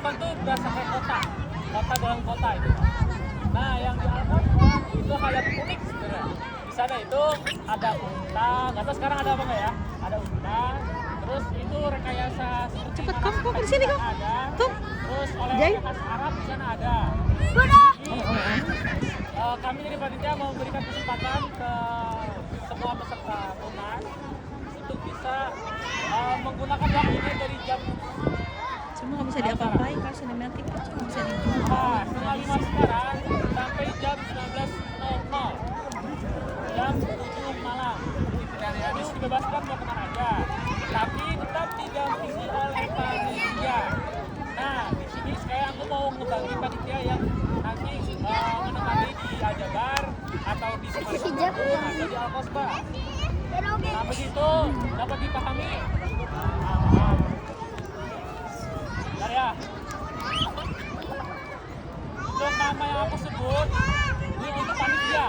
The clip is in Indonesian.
Alkon tuh berasa kayak kota dalam kota itu. Nah, yang di Alkon itu hal yang unik sebenarnya. Di sana itu ada unta, nggak tahu sekarang ada apa nggak ya? Ada unta, terus itu rekayasa Cepet kamu di sini kamu. ada, Tuh. terus Jai. oleh khas Arab di sana ada. Kami dari panitia mau memberikan kesempatan ke semua peserta tunas untuk bisa menggunakan waktunya dari jam Semua nggak bisa diapa-apain kalau sinematik itu nggak bisa dijual. 4:30 sekarang sampai jam 19.00 jam 7 malam. Habis dibebaskan mau kemana aja, tapi tetap didampingi oleh panitia. Nah, di sini sekarang aku mau ngebagi panitia yang nanti menemani di Aljabar atau di Semarang atau di Alkosba. Nah, begitu dapat dipahami. Bentar ya. Untuk nama yang aku sebut, ini untuk panitia.